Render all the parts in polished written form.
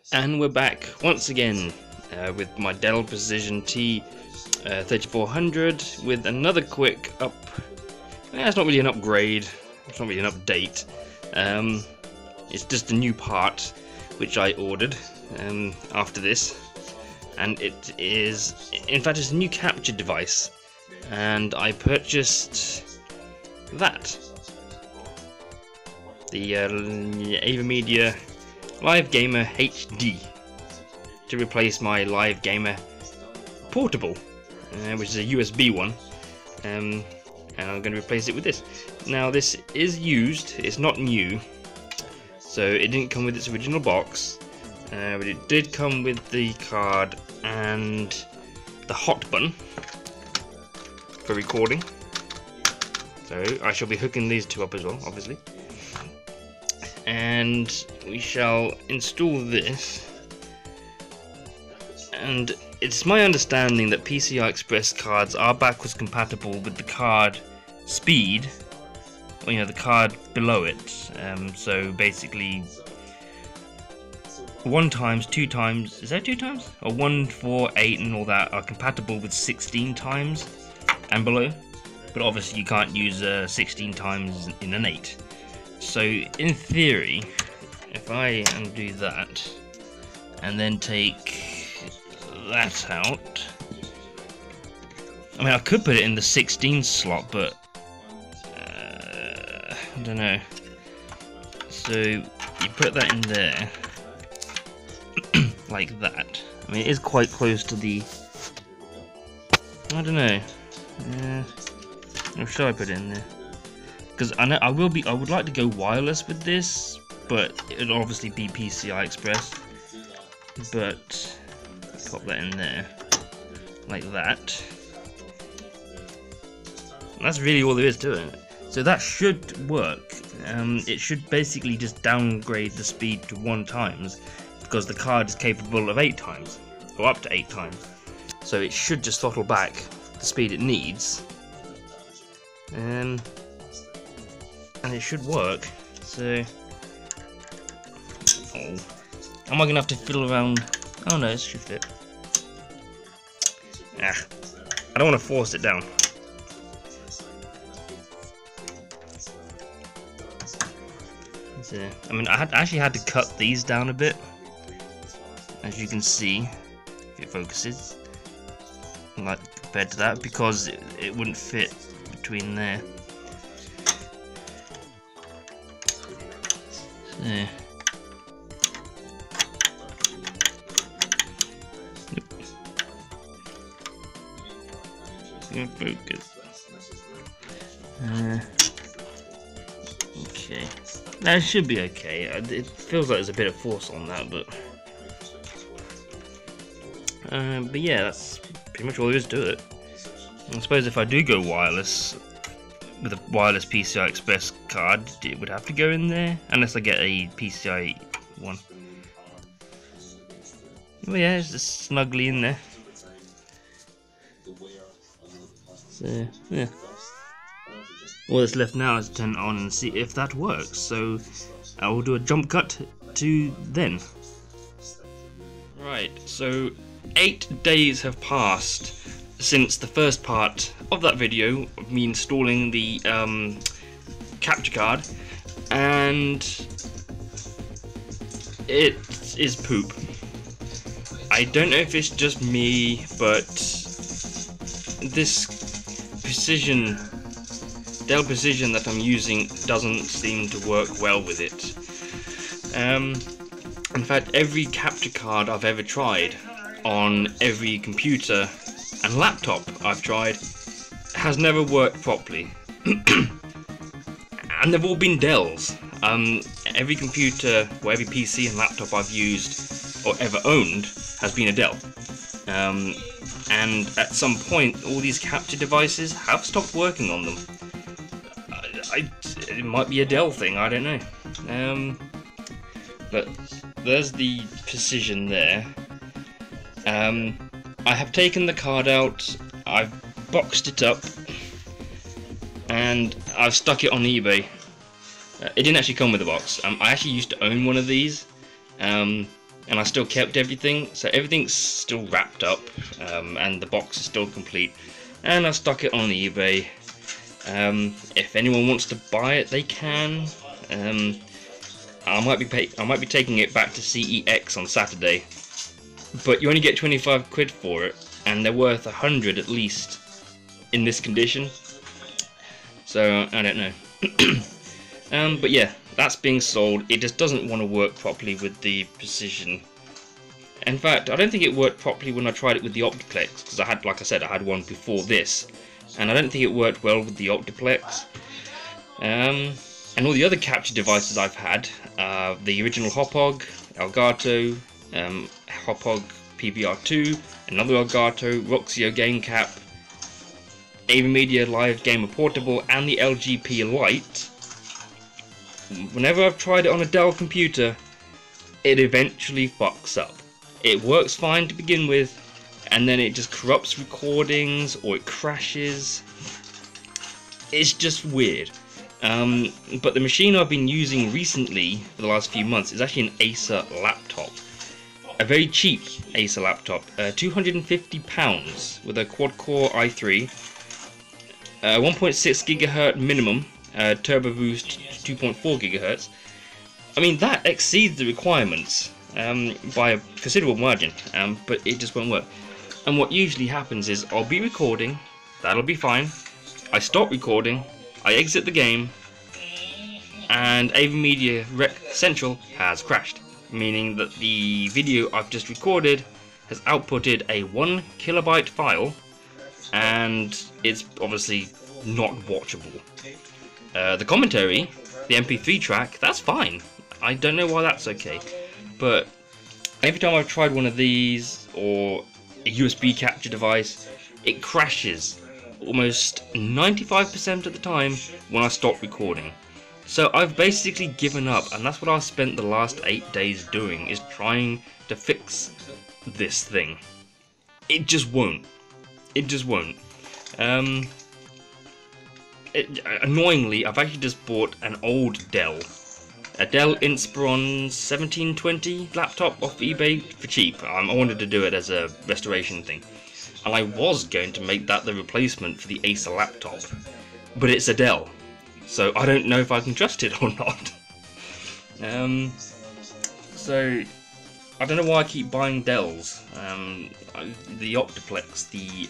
And we're back once again with my Dell Precision T3400 with another quick up. It's not really an upgrade, it's not really an update. It's just a new part which I ordered after this, and it is, in fact, it's a new capture device, and I purchased that, the AverMedia Live Gamer HD, to replace my Live Gamer Portable, which is a USB one, and I'm going to replace it with this. Now this is used, it's not new, so it didn't come with its original box, but it did come with the card and the hot button for recording, so I shall be hooking these two up as well, obviously. And we shall install this, and it's my understanding that PCI Express cards are backwards compatible with the card speed, or, you know, the card below it. So basically 1 times, 2 times, is that 2 times? Or 1, 4, 8 and all that are compatible with 16 times and below, but obviously you can't use 16 times in an 8. So in theory, if I undo that and then take that out, I mean, I could put it in the 16 slot, but I don't know. So you put that in there like that. I mean, it is quite close to the, I don't know. Or should I put it in there? Because I know I would like to go wireless with this, but it'll obviously be PCI Express. But pop that in there like that. And that's really all there is to it. So that should work. It should basically just downgrade the speed to 1 times, because the card is capable of 8 times, or up to 8 times. So it should just throttle back the speed it needs. And it should work. So, am I gonna have to fiddle around? Oh no, it should fit. I don't want to force it down. So, I mean, I actually had to cut these down a bit, as you can see, if it focuses, like compared to that, because it wouldn't fit between there. Yeah. Nope. Focus. Okay, that should be okay. It feels like there's a bit of force on that, but yeah, that's pretty much all there is to it. I suppose if I do go wireless with a wireless PCI Express card, it would have to go in there, unless I get a PCI one. Well, yeah, it's just snugly in there. So, yeah. All that's left now is to turn it on and see if that works. So, I will do a jump cut to then. Right, so 8 days have passed since the first part of that video of me installing the capture card, and it is poop. I don't know if it's just me, but this Dell Precision that I'm using doesn't seem to work well with it. In fact, every capture card I've ever tried on every computer and laptop I've tried has never worked properly. And they've all been Dells. Every computer, or every PC and laptop I've used or ever owned has been a Dell. And at some point, all these capture devices have stopped working on them. It might be a Dell thing, I don't know. But there's the Precision there. I have taken the card out, I've boxed it up, and I've stuck it on eBay. It didn't actually come with a box. I actually used to own one of these, and I still kept everything, so everything's still wrapped up, and the box is still complete, and I stuck it on eBay. If anyone wants to buy it, they can. I might be taking it back to CEX on Saturday, but you only get 25 quid for it, and they're worth 100 at least in this condition. So I don't know. But yeah, that's being sold. It just doesn't want to work properly with the precision. In fact, I don't think it worked properly when I tried it with the Optiplex, because I had, like I said, I had one before this, and I don't think it worked well with the Optiplex. And all the other capture devices I've had, the original Hopog, Elgato, Hopog PVR2, another Elgato, Roxio Game Cap, AVerMedia Live Gamer Portable, and the LGP Lite. Whenever I've tried it on a Dell computer, it eventually fucks up. It works fine to begin with, and then it just corrupts recordings, or it crashes. It's just weird. But the machine I've been using recently for the last few months is actually an Acer laptop. A very cheap Acer laptop, £250 with a quad-core i3, 1.6 GHz minimum, turbo boost 2.4 GHz. I mean, that exceeds the requirements by a considerable margin, but it just won't work. And what usually happens is I'll be recording, that'll be fine, I stop recording, I exit the game, and AVerMedia Rec Central has crashed, meaning that the video I've just recorded has outputted a 1 kilobyte file, and it's obviously not watchable. The commentary, the MP3 track, that's fine. I don't know why that's okay, but every time I've tried one of these or a USB capture device, it crashes almost 95% of the time when I stop recording. So I've basically given up, and that's what I've spent the last 8 days doing, is trying to fix this thing. It just won't. It just won't. Annoyingly, I've actually just bought an old Dell. A Dell Inspiron 1720 laptop off eBay for cheap. I wanted to do it as a restoration thing. And I was going to make that the replacement for the Acer laptop. But it's a Dell, so I don't know if I can trust it or not. So I don't know why I keep buying Dells. The Optiplex, the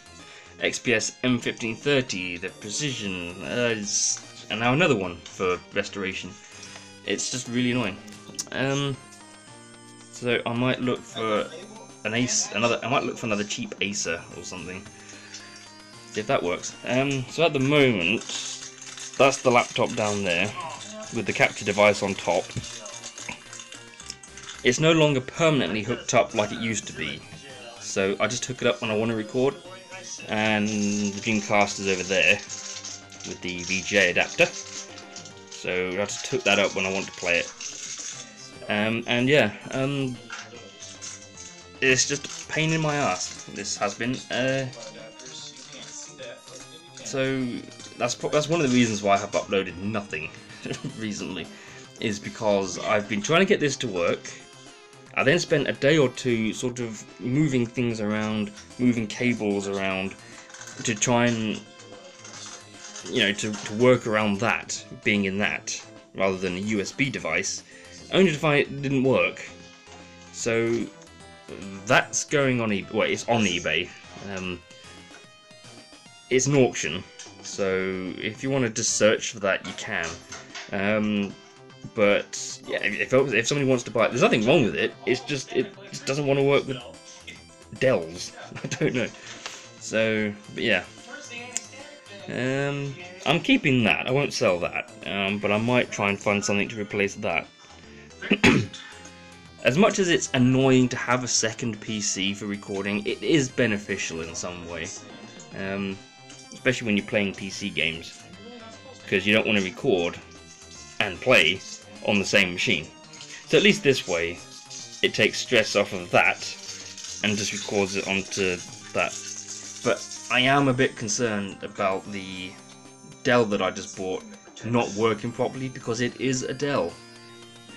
XBX M1530, the Precision, and now another one for restoration. It's just really annoying. So I might look for I might look for another cheap Acer or something, if that works. So at the moment, that's the laptop down there with the capture device on top. It's no longer permanently hooked up like it used to be, so I just hook it up when I want to record, and the Dreamcast is over there with the VGA adapter, so I just hook that up when I want to play it. And yeah, it's just a pain in my ass, this has been. So that's one of the reasons why I have uploaded nothing recently, is because I've been trying to get this to work. I then spent a day or two sort of moving things around, moving cables around, to try and, you know, to work around that, being in that, rather than a USB device, only to find it didn't work. So that's going on eBay. Well, it's on eBay. It's an auction, so if you want to just search for that, you can. But yeah, if somebody wants to buy it, there's nothing wrong with it. It just doesn't want to work with Dells. I don't know. So, but yeah. I'm keeping that. I won't sell that. But I might try and find something to replace that. As much as it's annoying to have a second PC for recording, it is beneficial in some way. Especially when you're playing PC games, because you don't want to record and play on the same machine. So at least this way, it takes stress off of that and just records it onto that. But I am a bit concerned about the Dell that I just bought not working properly, because it is a Dell.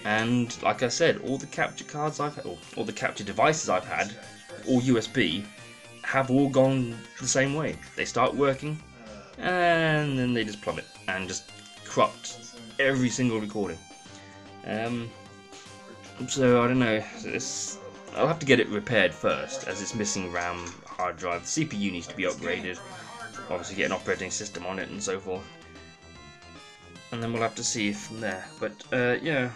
And like I said, all the capture cards I've had, or all the capture devices I've had, all USB, have all gone the same way. They start working, and then they just plummet and just corrupt every single recording. So I don't know. I'll have to get it repaired first, as it's missing RAM, hard drive. The CPU needs to be upgraded. Obviously, get an operating system on it and so forth. And then we'll have to see from there. But yeah,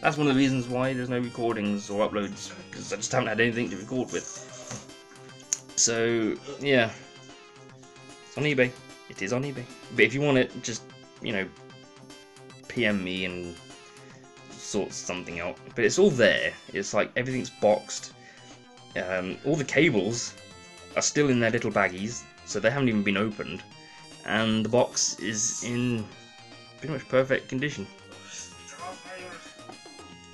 that's one of the reasons why there's no recordings or uploads, because I just haven't had anything to record with. So yeah, it's on eBay. It is on eBay. But if you want it, just, you know, PM me and sort something out. But it's all there. It's like everything's boxed. All the cables are still in their little baggies, so they haven't even been opened. And the box is in pretty much perfect condition.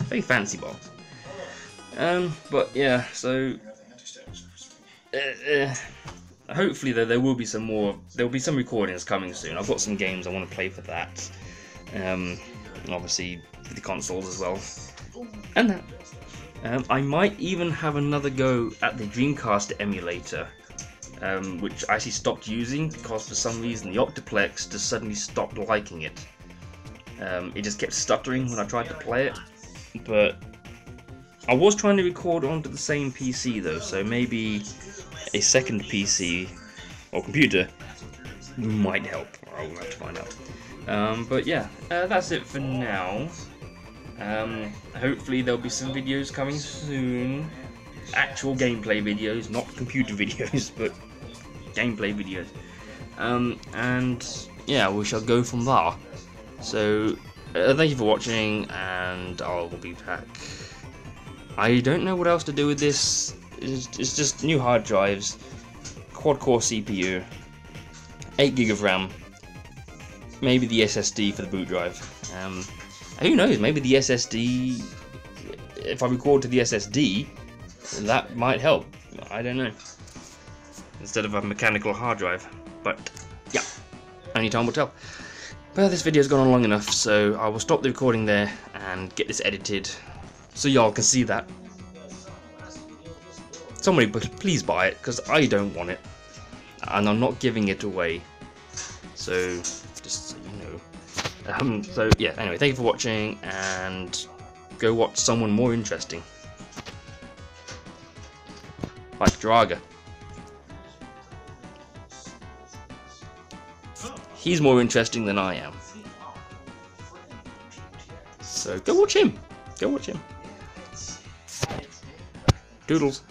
Very fancy box. But yeah, so hopefully though there will be some more. There will be some recordings coming soon. I've got some games I want to play for that. Obviously for the consoles as well. And that. I might even have another go at the Dreamcast emulator, which I actually stopped using because for some reason the Octoplex just suddenly stopped liking it. It just kept stuttering when I tried to play it. But I was trying to record onto the same PC though, so maybe a second PC or computer might help. I'll have to find out. But yeah, that's it for now. Hopefully there'll be some videos coming soon. Actual gameplay videos, not computer videos, but gameplay videos. And yeah, we shall go from there. So thank you for watching, and I'll be back. I don't know what else to do with this. It's just new hard drives, quad-core CPU, 8 GB of RAM, maybe the SSD for the boot drive. Who knows, maybe the SSD, if I record to the SSD, that might help. I don't know. Instead of a mechanical hard drive. But yeah, only time will tell. But this video's gone on long enough, so I will stop the recording there and get this edited so y'all can see that. Somebody please buy it, because I don't want it. And I'm not giving it away. So, just so you know. So yeah, anyway, thank you for watching, and go watch someone more interesting. Like Draga. He's more interesting than I am. So go watch him. Go watch him. Doodles.